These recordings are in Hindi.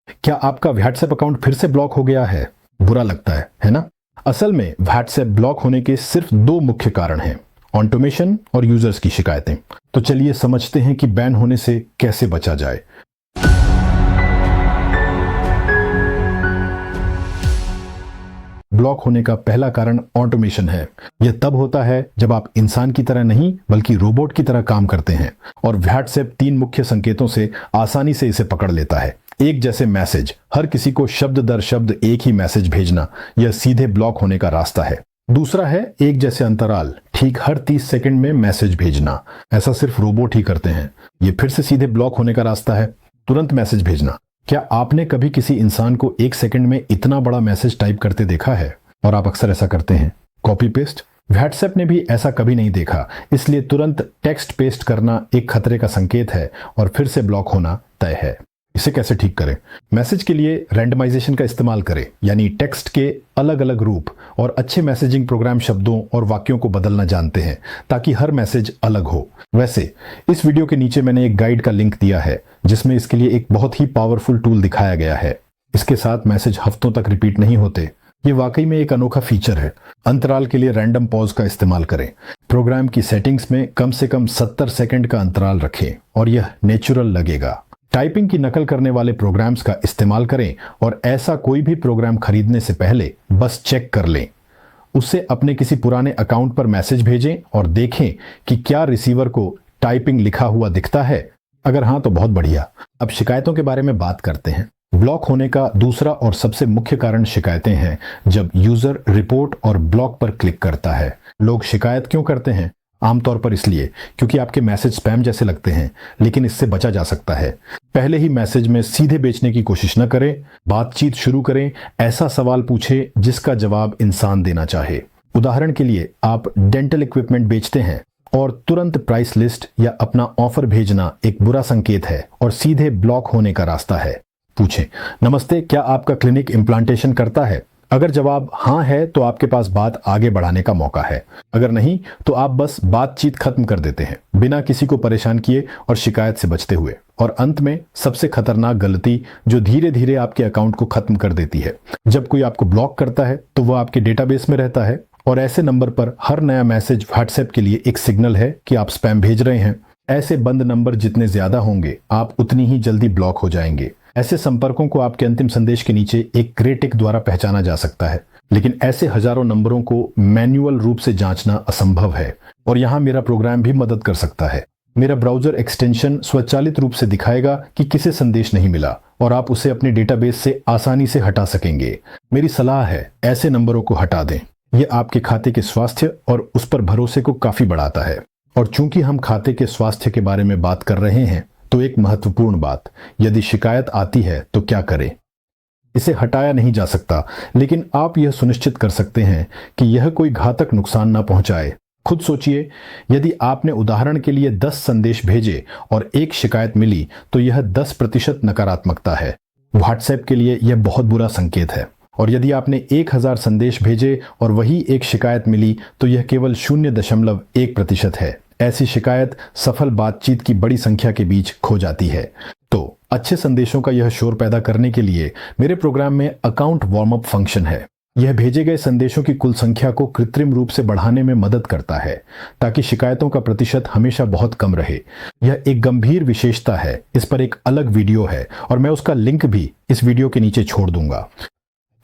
क्या आपका व्हाट्सएप अकाउंट फिर से ब्लॉक हो गया है? बुरा लगता है ना? असल में व्हाट्सएप ब्लॉक होने के सिर्फ दो मुख्य कारण हैं, ऑटोमेशन और यूजर्स की शिकायतें। तो चलिए समझते हैं कि बैन होने से कैसे बचा जाए। ब्लॉक होने का पहला कारण ऑटोमेशन है। यह तब होता है जब आप इंसान की तरह नहीं बल्कि रोबोट की तरह काम करते हैं, और व्हाट्सएप तीन मुख्य संकेतों से आसानी से इसे पकड़ लेता है। एक जैसे मैसेज, हर किसी को शब्द दर शब्द एक ही मैसेज भेजना, यह सीधे ब्लॉक होने का रास्ता है। दूसरा है एक जैसे अंतराल, ठीक हर 30 सेकंड में मैसेज भेजना, ऐसा सिर्फ रोबोट ही करते हैं। यह फिर से सीधे ब्लॉक होने का रास्ता है। तुरंत मैसेज भेजना, क्या आपने कभी किसी इंसान को 1 सेकंड में इतना बड़ा मैसेज टाइप करते देखा है? और आप अक्सर ऐसा करते हैं। कॉपी पेस्ट, व्हाट्सएप ने भी ऐसा कभी नहीं देखा, इसलिए तुरंत टेक्स्ट पेस्ट करना एक खतरे का संकेत है और फिर से ब्लॉक होना तय है। इसे कैसे ठीक करें? मैसेज के लिए रैंडमाइजेशन का इस्तेमाल करें, यानी टेक्स्ट के अलग अलग रूप, और अच्छे मैसेजिंग प्रोग्राम शब्दों और वाक्यों को बदलना जानते हैं ताकि हर मैसेज अलग हो। वैसे इस वीडियो के नीचे मैंने एक गाइड का लिंक दिया है जिसमें इसके लिए एक बहुत ही पावरफुल टूल दिखाया गया है। इसके साथ मैसेज हफ्तों तक रिपीट नहीं होते। ये वाकई में एक अनोखा फीचर है। अंतराल के लिए रैंडम पॉज का इस्तेमाल करें। प्रोग्राम की सेटिंग्स में कम से कम 70 सेकंड का अंतराल रखें और यह नेचुरल लगेगा। टाइपिंग की नकल करने वाले प्रोग्राम्स का इस्तेमाल करें और ऐसा कोई भी प्रोग्राम खरीदने से पहले बस चेक कर लें। उससे अपने किसी पुराने अकाउंट पर मैसेज भेजें और देखें कि क्या रिसीवर को टाइपिंग लिखा हुआ दिखता है। अगर हाँ तो बहुत बढ़िया। अब शिकायतों के बारे में बात करते हैं। ब्लॉक होने का दूसरा और सबसे मुख्य कारण शिकायतें हैं। जब यूजर रिपोर्ट और ब्लॉक पर क्लिक करता है। लोग शिकायत क्यों करते हैं? आमतौर पर इसलिए क्योंकि आपके मैसेज स्पैम जैसे लगते हैं, लेकिन इससे बचा जा सकता है। पहले ही मैसेज में सीधे बेचने की कोशिश न करें। बातचीत शुरू करें, ऐसा सवाल पूछें जिसका जवाब इंसान देना चाहे। उदाहरण के लिए, आप डेंटल इक्विपमेंट बेचते हैं और तुरंत प्राइस लिस्ट या अपना ऑफर भेजना एक बुरा संकेत है और सीधे ब्लॉक होने का रास्ता है। पूछें, नमस्ते, क्या आपका क्लिनिक इम्प्लांटेशन करता है? अगर जवाब हाँ है तो आपके पास बात आगे बढ़ाने का मौका है। अगर नहीं तो आप बस बातचीत खत्म कर देते हैं, बिना किसी को परेशान किए और शिकायत से बचते हुए। और अंत में सबसे खतरनाक गलती जो धीरे धीरे आपके अकाउंट को खत्म कर देती है, जब कोई आपको ब्लॉक करता है तो वह आपके डेटाबेस में रहता है, और ऐसे नंबर पर हर नया मैसेज व्हाट्सएप के लिए एक सिग्नल है कि आप स्पैम भेज रहे हैं। ऐसे बंद नंबर जितने ज्यादा होंगे, आप उतनी ही जल्दी ब्लॉक हो जाएंगे। ऐसे संपर्कों को आपके अंतिम संदेश के नीचे एक ग्रे टिक द्वारा पहचाना जा सकता है, लेकिन ऐसे हजारों नंबरों को मैन्युअल रूप से जांचना असंभव है, और यहां मेरा प्रोग्राम भी मदद कर सकता है। मेरा ब्राउजर एक्सटेंशन स्वचालित रूप से दिखाएगा कि किसे संदेश नहीं मिला, और आप उसे अपने डेटाबेस से आसानी से हटा सकेंगे। मेरी सलाह है, ऐसे नंबरों को हटा दें। यह आपके खाते के स्वास्थ्य और उस पर भरोसे को काफी बढ़ाता है। और चूंकि हम खाते के स्वास्थ्य के बारे में बात कर रहे हैं, तो एक महत्वपूर्ण बात, यदि शिकायत आती है तो क्या करें? इसे हटाया नहीं जा सकता, लेकिन आप यह सुनिश्चित कर सकते हैं कि यह कोई घातक नुकसान न पहुंचाए। खुद सोचिए, यदि आपने उदाहरण के लिए 10 संदेश भेजे और एक शिकायत मिली, तो यह 10% नकारात्मकता है। व्हाट्सएप के लिए यह बहुत बुरा संकेत है। और यदि आपने 1000 संदेश भेजे और वही एक शिकायत मिली, तो यह केवल 0.1% है। ऐसी शिकायत सफल बातचीत की बड़ी संख्या के बीच खो जाती है। तो अच्छे संदेशों का यह शोर पैदा करने के लिए मेरे प्रोग्राम में अकाउंट वार्म अप फंक्शन है। यह भेजे गए संदेशों की कुल संख्या को कृत्रिम रूप से बढ़ाने में मदद करता है, ताकि शिकायतों का प्रतिशत हमेशा बहुत कम रहे। यह एक गंभीर विशेषता है। इस पर एक अलग वीडियो है और मैं उसका लिंक भी इस वीडियो के नीचे छोड़ दूंगा,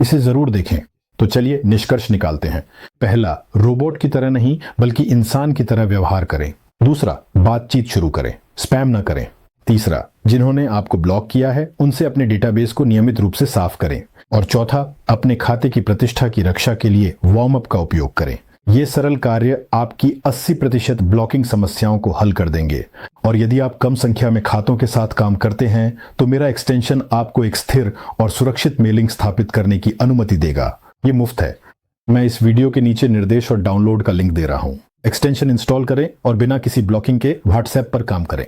इसे जरूर देखें। तो चलिए निष्कर्ष निकालते हैं। पहला, रोबोट की तरह नहीं बल्कि इंसान की तरह व्यवहार करें। दूसरा, बातचीत शुरू करें, स्पैम न करें। तीसरा, जिन्होंने आपको ब्लॉक किया है उनसे अपने डेटाबेस को नियमित रूप से साफ करें। और चौथा, अपने खाते की प्रतिष्ठा की रक्षा के लिए वार्म अप का उपयोग करें। ये सरल कार्य आपकी 80% ब्लॉकिंग समस्याओं को हल कर देंगे। और यदि आप कम संख्या में खातों के साथ काम करते हैं, तो मेरा एक्सटेंशन आपको एक स्थिर और सुरक्षित मेलिंग स्थापित करने की अनुमति देगा। ये मुफ्त है। मैं इस वीडियो के नीचे निर्देश और डाउनलोड का लिंक दे रहा हूं। एक्सटेंशन इंस्टॉल करें और बिना किसी ब्लॉकिंग के व्हाट्सएप पर काम करें।